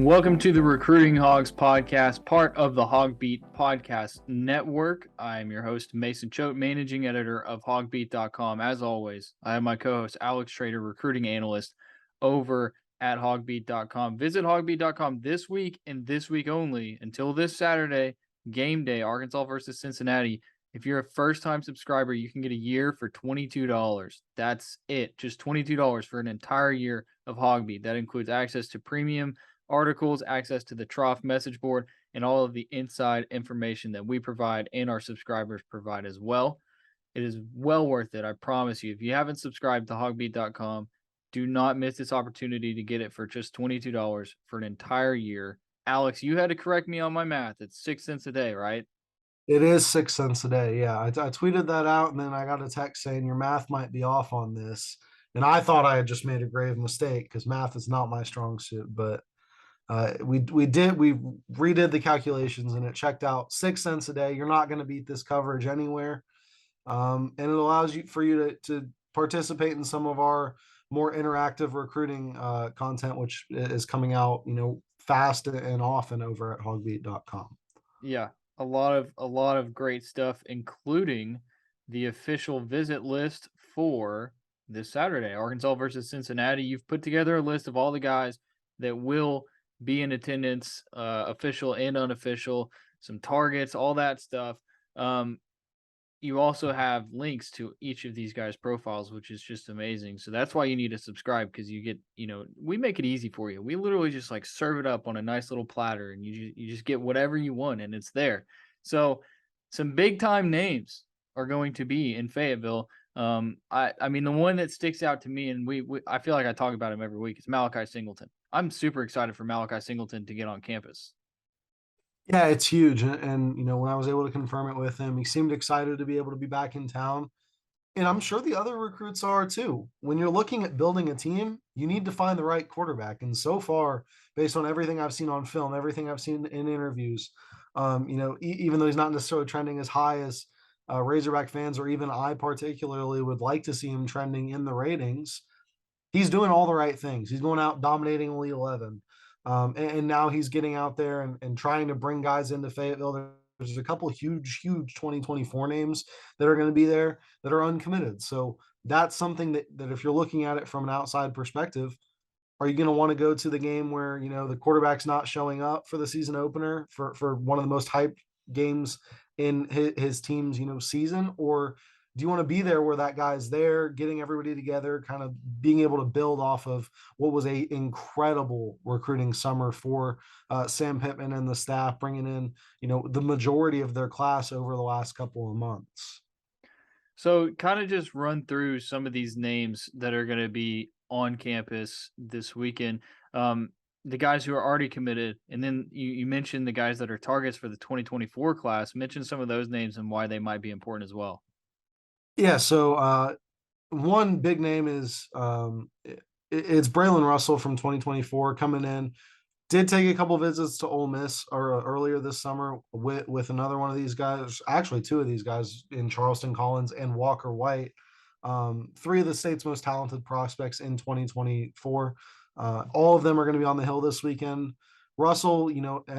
Welcome to the Recruiting Hogs podcast, part of the HawgBeat podcast network. I am your host, Mason Choate, managing editor of HawgBeat.com. As always, I have my co-host, Alex Trader, recruiting analyst over at HawgBeat.com. Visit HawgBeat.com this week and this week only until this Saturday, game day, Arkansas versus Cincinnati. If you're a first-time subscriber, you can get a year for $22. That's it, just $22 for an entire year of HawgBeat. That includes access to premium articles, access to the Trough message board, and all of the inside information that we provide and our subscribers provide as well. It is well worth it, I promise you. If you haven't subscribed to HawgBeat.com, do not miss this opportunity to get it for just $22 for an entire year. Alex, you had to correct me on my math. It's 6 cents a day, right? It is 6 cents a day. Yeah, I tweeted that out, and then I got a text saying your math might be off on this, and I thought I had just made a grave mistake because math is not my strong suit. But we redid the calculations, and it checked out 6 cents a day. You're not going to beat this coverage anywhere, and it allows you to participate in some of our more interactive recruiting content, which is coming out fast and often over at HawgBeat.com. Yeah, a lot of great stuff, including the official visit list for this Saturday, Arkansas versus Cincinnati. You've put together a list of all the guys that will be in attendance, official and unofficial, some targets, all that stuff. You also have links to each of these guys' profiles, which is just amazing. So that's why you need to subscribe, because you get, we make it easy for you. We literally just like serve it up on a nice little platter, and you just get whatever you want, and it's there. So some big time names are going to be in Fayetteville. I mean, the one that sticks out to me, and I feel like I talk about him every week, is Malachi Singleton. I'm super excited for Malachi Singleton to get on campus. Yeah, it's huge. And when I was able to confirm it with him, he seemed excited to be able to be back in town. And I'm sure the other recruits are too. When you're looking at building a team, you need to find the right quarterback. And so far, based on everything I've seen on film, everything I've seen in interviews, even though he's not necessarily trending as high as Razorback fans or even I particularly would like to see him trending in the ratings, he's doing all the right things. He's going out dominating Elite 11. And now he's getting out there and trying to bring guys into Fayetteville. There's a couple of huge 2024 names that are going to be there that are uncommitted. So that's something that if you're looking at it from an outside perspective, are you going to want to go to the game where, the quarterback's not showing up for the season opener for one of the most hyped games in his team's, season? Or do you want to be there where that guy's there, getting everybody together, kind of being able to build off of what was a incredible recruiting summer for Sam Pittman and the staff, bringing in, the majority of their class over the last couple of months? So kind of just run through some of these names that are going to be on campus this weekend. The guys who are already committed, and then you mentioned the guys that are targets for the 2024 class. Mention some of those names and why they might be important as well. Yeah, so one big name is it's Braylon Russell from 2024 coming in. Did take a couple visits to Ole Miss earlier this summer with another one of these guys, actually two of these guys in Charleston Collins and Walker White, three of the state's most talented prospects in 2024. All of them are going to be on the Hill this weekend. Russell,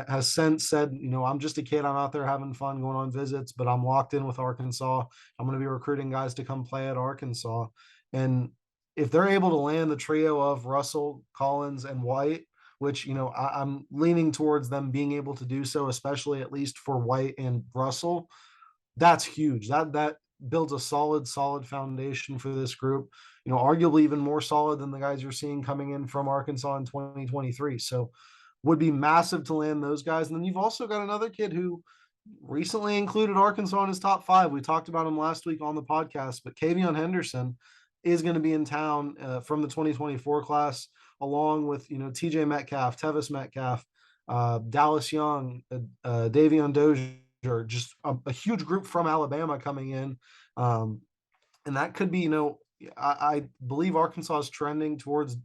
has since said, I'm just a kid. I'm out there having fun, going on visits, but I'm locked in with Arkansas. I'm going to be recruiting guys to come play at Arkansas. And if they're able to land the trio of Russell, Collins, and White, which, I'm leaning towards them being able to do so, especially at least for White and Russell, that's huge. That builds a solid foundation for this group, arguably even more solid than the guys you're seeing coming in from Arkansas in 2023. So would be massive to land those guys. And then you've also got another kid who recently included Arkansas in his top 5. We talked about him last week on the podcast, but Kavion Henderson is going to be in town from the 2024 class, along with, TJ Metcalf, Tevis Metcalf, Dallas Young, Davion Doger, just a huge group from Alabama coming in. And that could be, I believe Arkansas is trending towards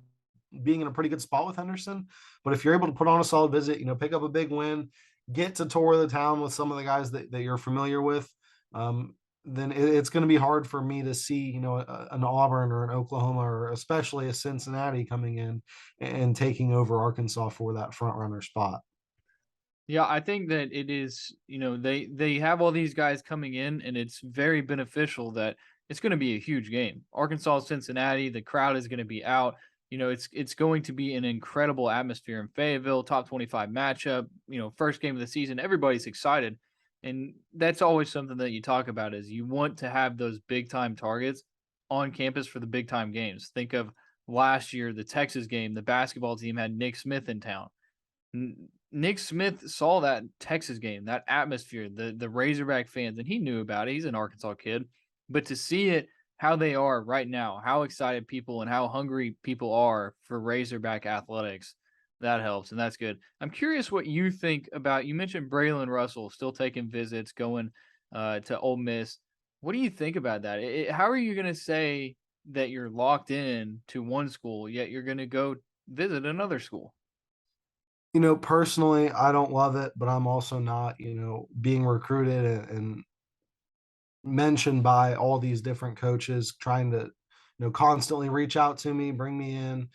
being in a pretty good spot with Henderson. But if you're able to put on a solid visit, pick up a big win, get to tour the town with some of the guys that you're familiar with, then it's going to be hard for me to see, an Auburn or an Oklahoma or especially a Cincinnati coming in and taking over Arkansas for that front runner spot. Yeah, I think that it is, they have all these guys coming in, and it's very beneficial that it's going to be a huge game. Arkansas, Cincinnati, the crowd is going to be out. It's going to be an incredible atmosphere in Fayetteville, top 25 matchup, first game of the season. Everybody's excited. And that's always something that you talk about is you want to have those big time targets on campus for the big time games. Think of last year, the Texas game, the basketball team had Nick Smith in town. Nick Smith saw that Texas game, that atmosphere, the Razorback fans, and he knew about it. He's an Arkansas kid, but to see it how they are right now, how excited people and how hungry people are for Razorback athletics, that helps, and that's good. I'm curious what you think about. You mentioned Braylon Russell still taking visits, going to Ole Miss. What do you think about that? How are you going to say that you're locked in to one school, yet you're going to go visit another school? Personally, I don't love it, but I'm also not, being recruited and mentioned by all these different coaches trying to, constantly reach out to me, bring me in,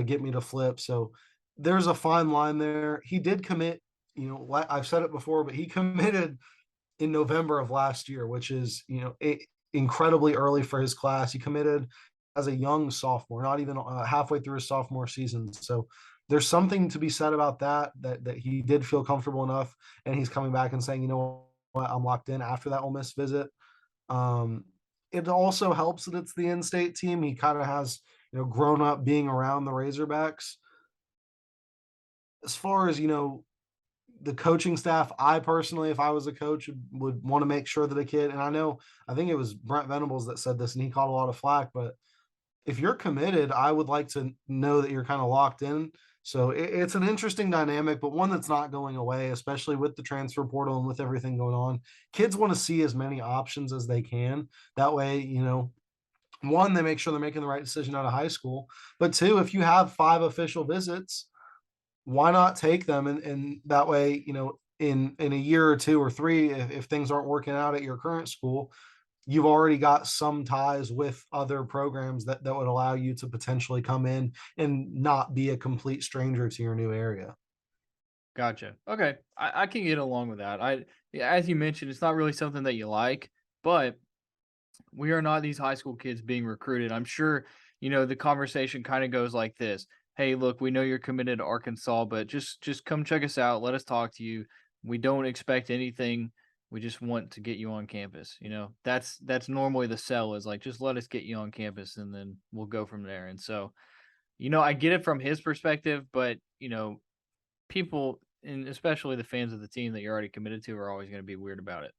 get me to flip. So there's a fine line there. He did commit, I've said it before, but he committed in November of last year, which is, incredibly early for his class. He committed as a young sophomore, not even halfway through his sophomore season. So there's something to be said about that he did feel comfortable enough, and he's coming back and saying, you know what, I'm locked in after that Ole Miss visit. Um, it also helps that it's the in-state team. He kind of has, grown up being around the Razorbacks. As far as, the coaching staff, I personally, if I was a coach, would want to make sure that a kid, and I think it was Brent Venables that said this, and he caught a lot of flack, but if you're committed, I would like to know that you're kind of locked in. So it's an interesting dynamic, but one that's not going away, especially with the transfer portal and with everything going on. Kids want to see as many options as they can. That way, one, they make sure they're making the right decision out of high school. But two, if you have 5 official visits, why not take them? And that way, in a year or 2 or 3, if things aren't working out at your current school, you've already got some ties with other programs that would allow you to potentially come in and not be a complete stranger to your new area. Gotcha. Okay, I can get along with that. Yeah, as you mentioned, it's not really something that you like, but we are not these high school kids being recruited. I'm sure, the conversation kind of goes like this. Hey, look, we know you're committed to Arkansas, but just come check us out. Let us talk to you. We don't expect anything. We just want to get you on campus. That's normally the sell is like, just let us get you on campus and then we'll go from there. And so, I get it from his perspective, but people and especially the fans of the team that you're already committed to are always going to be weird about it.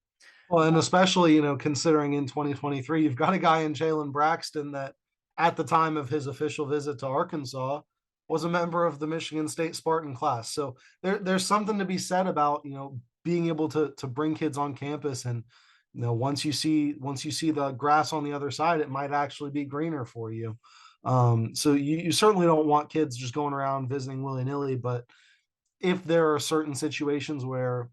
Well, and especially, considering in 2023, you've got a guy in Jalen Braxton that at the time of his official visit to Arkansas was a member of the Michigan State Spartan class. So there's something to be said about, being able to bring kids on campus. And, once you see the grass on the other side, it might actually be greener for you. So you certainly don't want kids just going around visiting willy-nilly, but if there are certain situations where,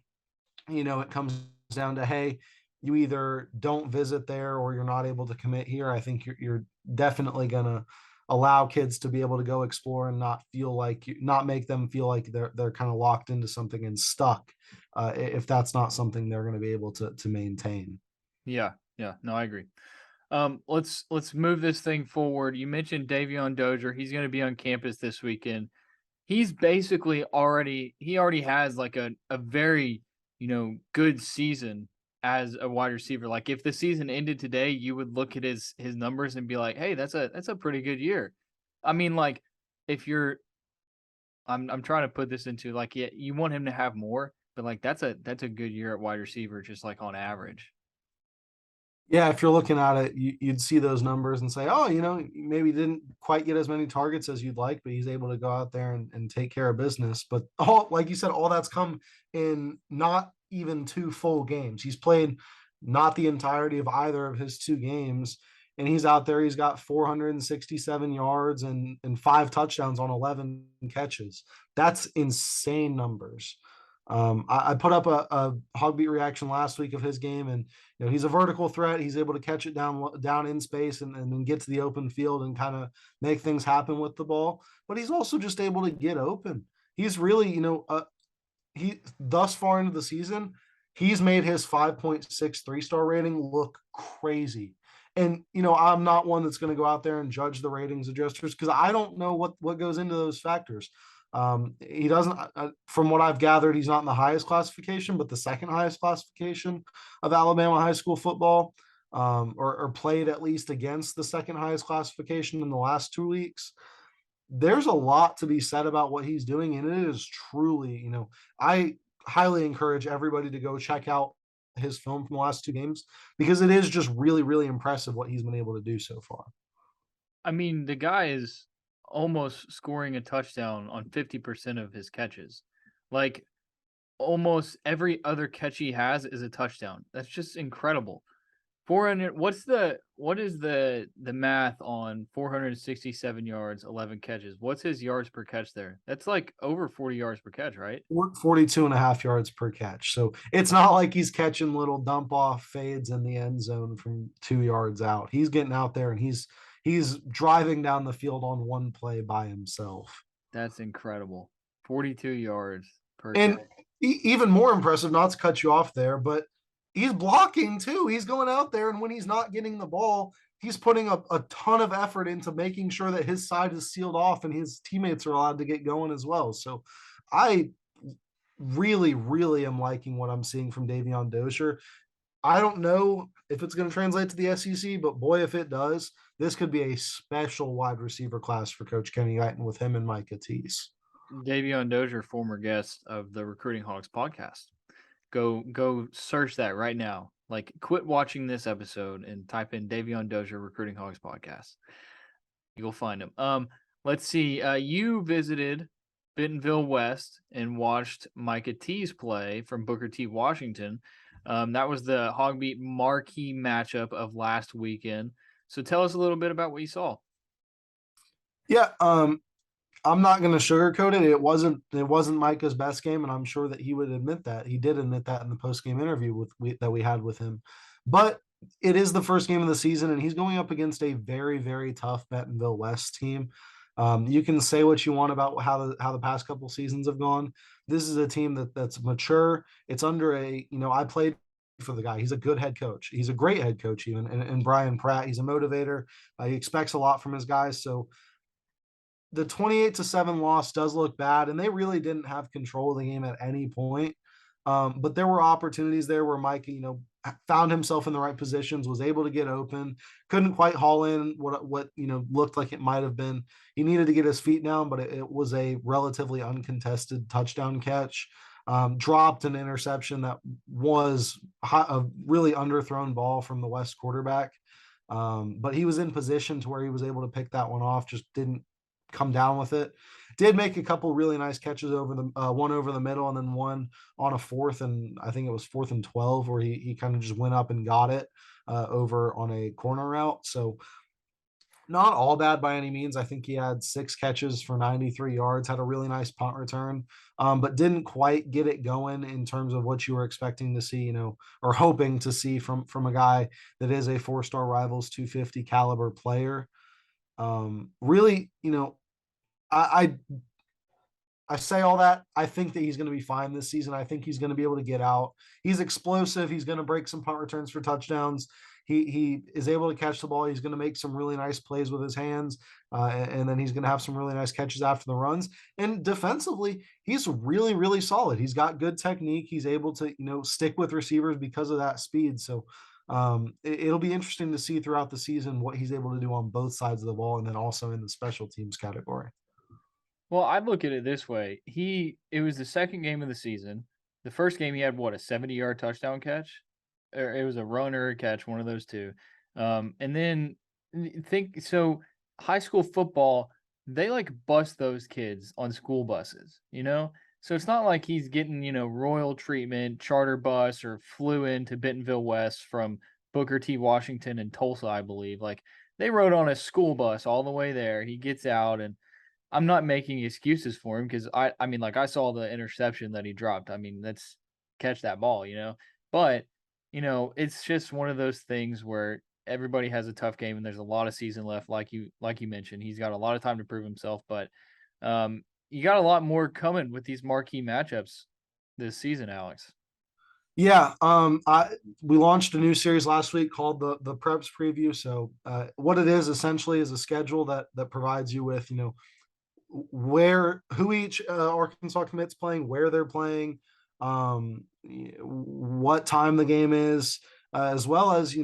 it comes down to, hey, you either don't visit there or you're not able to commit here, I think you're definitely going to allow kids to be able to go explore and not make them feel like they're kind of locked into something and stuck, if that's not something they're going to be able to maintain. Yeah, yeah, no, I agree. Let's move this thing forward. You mentioned Davion Doger. He's going to be on campus this weekend. He's basically already has like a very, good season as a wide receiver. Like if the season ended today, you would look at his numbers and be like, "Hey, that's a pretty good year." I mean, like if you're I'm trying to put this into like, yeah, you want him to have more, but like that's a good year at wide receiver just like on average. Yeah, if you're looking at it, you'd see those numbers and say, oh, maybe didn't quite get as many targets as you'd like, but he's able to go out there and take care of business. But like you said, all that's come in not even 2 full games. He's played not the entirety of either of his 2 games. And he's out there, he's got 467 yards and 5 touchdowns on 11 catches. That's insane numbers. I put up a HawgBeat reaction last week of his game, and he's a vertical threat. He's able to catch it down in space and then get to the open field and kind of make things happen with the ball. But he's also just able to get open. He's really, he thus far into the season, he's made his 5.6 3-star rating look crazy. And I'm not one that's going to go out there and judge the ratings adjusters because I don't know what goes into those factors. He doesn't, from what I've gathered, he's not in the highest classification, but the second highest classification of Alabama high school football, or played at least against the second highest classification in the last 2 weeks. There's a lot to be said about what he's doing, and it is truly, I highly encourage everybody to go check out his film from the last 2 games because it is just really, really impressive what he's been able to do so far. I mean, the guy is almost scoring a touchdown on 50% of his catches. Like, almost every other catch he has is a touchdown. That's just incredible. 400 what is the math on 467 yards, 11 catches? What's his yards per catch there? That's like over 40 yards per catch, right? 42 and a half yards per catch. So it's not like he's catching little dump off fades in the end zone from 2 yards out. He's getting out there and he's driving down the field on one play by himself. That's incredible. 42 yards per And catch. even more impressive, not to cut you off there, but he's blocking too. He's going out there, and when he's not getting the ball, he's putting a ton of effort into making sure that his side is sealed off and his teammates are allowed to get going as well. So I really, really am liking what I'm seeing from Davion Dozier. I don't know if it's going to translate to the SEC, but boy, if it does, this could be a special wide receiver class for Coach Kenny Guyton with him and Micah Teese. Davion Dozier, former guest of the Recruiting Hogs podcast. Go search that right now. Like, quit watching this episode and type in Davion Dozier Recruiting Hogs podcast. You'll find him. Let's see. You visited Bentonville West and watched Micah Teese play from Booker T, Washington. That was the HawgBeat marquee matchup of last weekend. So tell us a little bit about what you saw. Yeah, I'm not going to sugarcoat it. It wasn't Micah's best game, and I'm sure that he would admit that. He did admit that in the post game interview that we had with him. But it is the first game of the season, and he's going up against a very, very tough Bentonville West team. You can say what you want about how the past couple seasons have gone. This is a team that's mature. It's under I played for the guy. He's a good head coach. He's a great head coach, even. And Brian Pratt, he's a motivator. He expects a lot from his guys. So the 28-7 loss does look bad, and they really didn't have control of the game at any point. But there were opportunities there where Mike, found himself in the right positions, was able to get open, couldn't quite haul in what looked like it might have been. He needed to get his feet down, but it was a relatively uncontested touchdown catch. Dropped an interception that was a really underthrown ball from the West quarterback. But he was in position to where he was able to pick that one off, just didn't come down with it. Did make a couple really nice catches over the one over the middle, and then one on a fourth, and I think it was 4th and 12 where he kind of just went up and got it over on a corner route. So not all bad by any means. I think he had 6 catches for 93 yards, had a really nice punt return, but didn't quite get it going in terms of what you were expecting to see, or hoping to see from a guy that is a 4-star Rivals 250 caliber player. Really, I say all that. I think that he's going to be fine this season. I think he's going to be able to get out. He's explosive. He's going to break some punt returns for touchdowns. He is able to catch the ball. He's going to make some really nice plays with his hands, and then he's going to have some really nice catches after the runs. And defensively, he's really, really solid. He's got good technique. He's able to stick with receivers because of that speed. So it'll be interesting to see throughout the season what he's able to do on both sides of the ball, and then also in the special teams category. Well, I'd look at it this way. It was the second game of the season. The first game he had a 70-yard touchdown catch? Or it was a run or a catch, one of those two. And then high school football, they bust those kids on school buses, So it's not like he's getting, royal treatment, charter bus, or flew into Bentonville West from Booker T, Washington, and Tulsa, I believe. They rode on a school bus all the way there. He gets out, and I'm not making excuses for him because I mean, like, I saw the interception that he dropped. I mean, that's catch that ball, you know? But, it's just one of those things where everybody has a tough game and there's a lot of season left, like you mentioned. He's got a lot of time to prove himself, but you got a lot more coming with these marquee matchups this season, Alex. Yeah, we launched a new series last week called the Preps Preview. So what it is essentially is a schedule that provides you with where who each Arkansas commits playing, where they're playing, what time the game is, as well as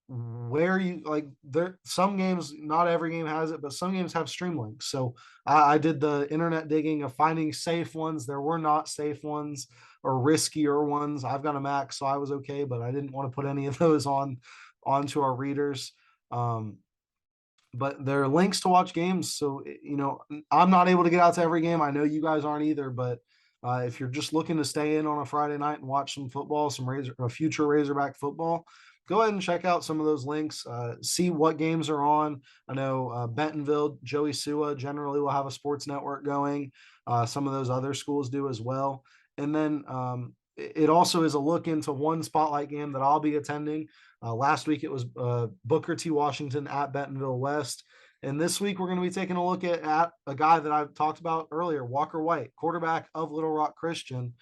where you like there. Some games, not every game has it, but some games have stream links. So I did the internet digging of finding safe ones. There were not safe ones or riskier ones. I've got a Mac, so I was okay, but I didn't want to put any of those onto our readers. But there are links to watch games. So, I'm not able to get out to every game. I know you guys aren't either, but if you're just looking to stay in on a Friday night and watch some football, some future Razorback football, go ahead and check out some of those links. See what games are on. I know Bentonville, Joey Sua generally will have a sports network going. Some of those other schools do as well. And then it also is a look into one spotlight game that I'll be attending. Last week it was Booker T. Washington at Bentonville West. And this week we're going to be taking a look at a guy that I've talked about earlier, Walker White, quarterback of Little Rock Christian.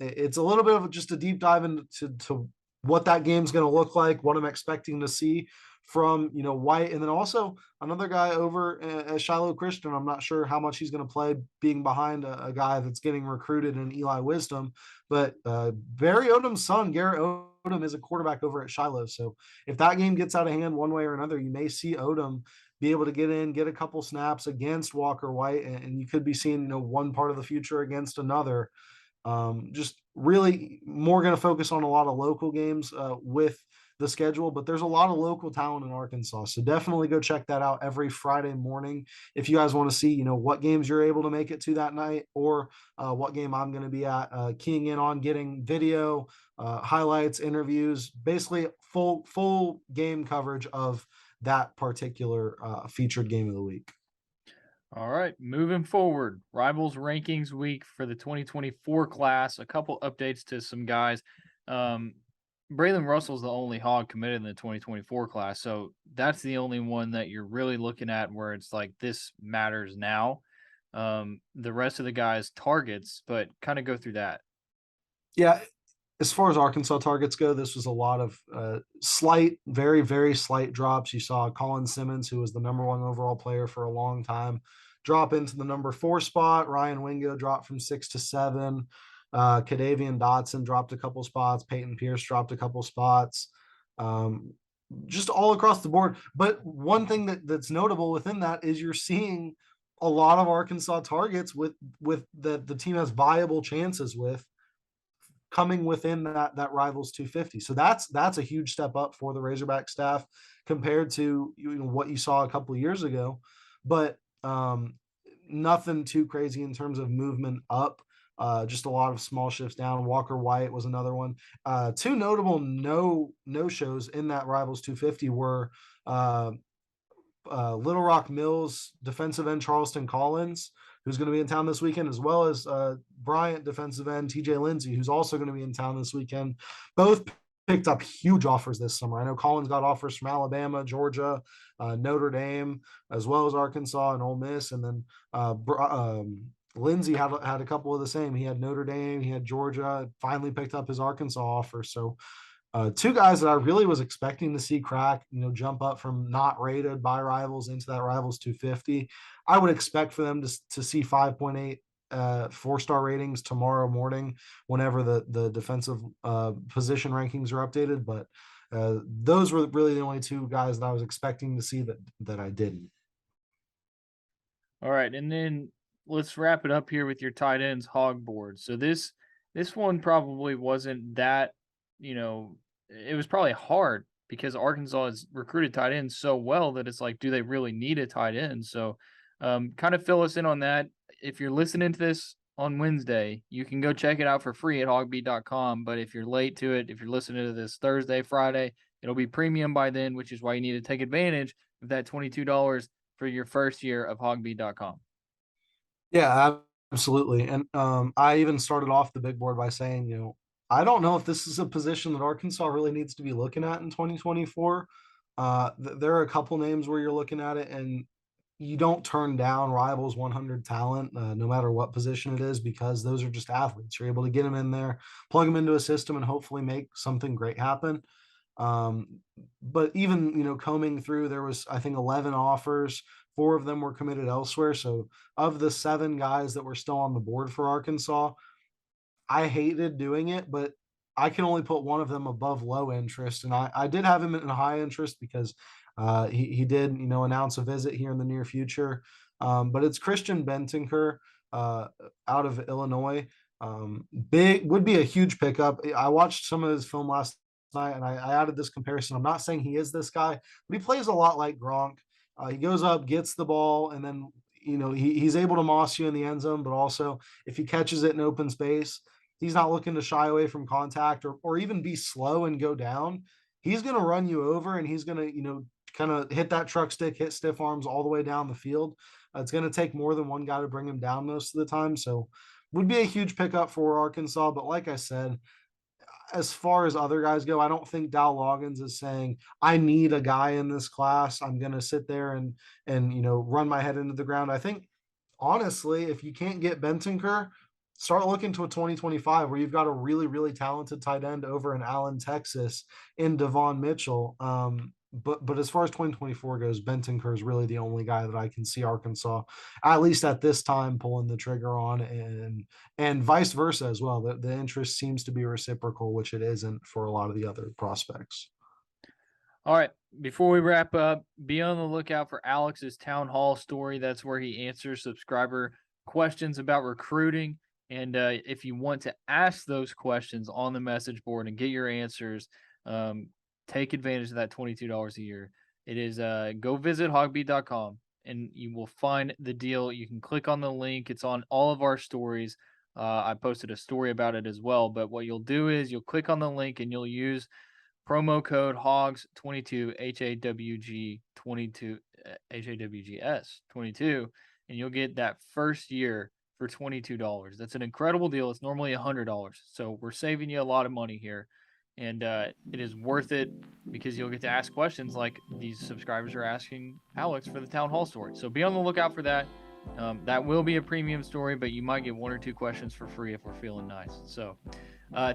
It's a little bit of just a deep dive into what that game's going to look like, what I'm expecting to see from White, and then also another guy over at Shiloh Christian. I'm not sure how much he's going to play, being behind a guy that's getting recruited in Eli Wisdom, but Barry Odom's son, Garrett Odom, is a quarterback over at Shiloh. So if that game gets out of hand one way or another, you may see Odom be able to get a couple snaps against Walker White, and you could be seeing one part of the future against another. Just really more going to focus on a lot of local games with the schedule, but there's a lot of local talent in Arkansas. So definitely go check that out every Friday morning. If you guys want to see, what games you're able to make it to that night, or what game I'm going to be at, keying in on getting video, highlights, interviews, basically full game coverage of that particular featured game of the week. All right, moving forward, Rivals Rankings Week for the 2024 class. A couple updates to some guys. Braylon Russell's the only Hog committed in the 2024 class, so that's the only one that you're really looking at where it's like this matters now. The rest of the guys targets, but kind of go through that. Yeah, as far as Arkansas targets go, this was a lot of slight, very, very slight drops. You saw Colin Simmons, who was the number one overall player for a long time, drop into the number 4 spot. Ryan Wingo dropped from 6 to 7. Davion Dotson dropped a couple spots. Peyton Pierce dropped a couple spots. Just all across the board. But one thing that's notable within that is you're seeing a lot of Arkansas targets with that the team has viable chances with, coming within that Rivals 250. So that's a huge step up for the Razorback staff compared to what you saw a couple of years ago. But nothing too crazy in terms of movement up. Just a lot of small shifts down. Walker White was another one. Two notable no shows in that Rivals 250 were Little Rock Mills defensive end Charleston Collins, who's going to be in town this weekend, as well as Bryant defensive end TJ Lindsey, who's also going to be in town this weekend. Both picked up huge offers this summer. I know Collins got offers from Alabama, Georgia, Notre Dame, as well as Arkansas and Ole Miss, and then Lindsey had a couple of the same. He had Notre Dame, he had Georgia, finally picked up his Arkansas offer. So two guys that I really was expecting to see crack, jump up from not rated by Rivals into that Rivals 250. I would expect for them to see 5.8 4-star ratings tomorrow morning whenever the defensive position rankings are updated. But those were really the only two guys that I was expecting to see that I didn't. All right, and then let's wrap it up here with your tight ends Hog Board. So this one probably wasn't that, it was probably hard because Arkansas has recruited tight ends so well that it's like, do they really need a tight end? So kind of fill us in on that. If you're listening to this on Wednesday, you can go check it out for free at HawgBeat.com. But if you're late to it, if you're listening to this Thursday, Friday, it'll be premium by then, which is why you need to take advantage of that $22 for your first year of HawgBeat.com. Yeah, absolutely. And I even started off the big board by saying, I don't know if this is a position that Arkansas really needs to be looking at in 2024. There are a couple names where you're looking at it, and you don't turn down rivals 100 talent, no matter what position it is, because those are just athletes. You're able to get them in there, plug them into a system, and hopefully make something great happen. But even combing through, there was, I think, 11 offers. Four of them were committed elsewhere. So of the seven guys that were still on the board for Arkansas, I hated doing it, but I can only put one of them above low interest, and I did have him in high interest because he did announce a visit here in the near future. But it's Christian Bentinker uh, out of Illinois. Big would be a huge pickup. I watched some of his film last night, and I added this comparison. I'm not saying he is this guy, but he plays a lot like Gronk. He goes up, gets the ball, and then he's able to moss you in the end zone, but also if he catches it in open space, he's not looking to shy away from contact or even be slow and go down. He's going to run you over, and he's going to, kind of hit that truck stick, hit stiff arms all the way down the field. It's going to take more than one guy to bring him down most of the time. So would be a huge pickup for Arkansas. But like I said, as far as other guys go, I don't think Dow Loggins is saying, I need a guy in this class. I'm going to sit there and run my head into the ground. I think honestly, if you can't get Bentinker, start looking to a 2025 where you've got a really, really talented tight end over in Allen, Texas, in Devon Mitchell. But as far as 2024 goes, Bentinker is really the only guy that I can see Arkansas, at least at this time, pulling the trigger on, and vice versa as well. The interest seems to be reciprocal, which it isn't for a lot of the other prospects. All right. Before we wrap up, be on the lookout for Alex's town hall story. That's where he answers subscriber questions about recruiting. And if you want to ask those questions on the message board and get your answers, take advantage of that $22 a year. It is go visit HawgBeat.com and you will find the deal. You can click on the link. It's on all of our stories. I posted a story about it as well. But what you'll do is you'll click on the link and you'll use promo code HAWGS22 HAWG22 HAWGS 22, and you'll get that first year for $22. That's an incredible deal. It's normally $100, so we're saving you a lot of money here, and it is worth it because you'll get to ask questions like these subscribers are asking Alex for the town hall story. So be on the lookout for that. That will be a premium story, but you might get one or two questions for free if we're feeling nice. So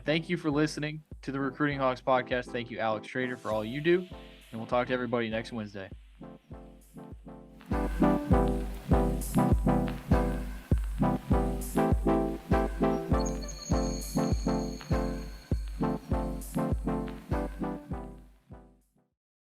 thank you for listening to the Recruiting Hogs podcast. Thank you, Alex Trader, for all you do. And we'll talk to everybody next Wednesday.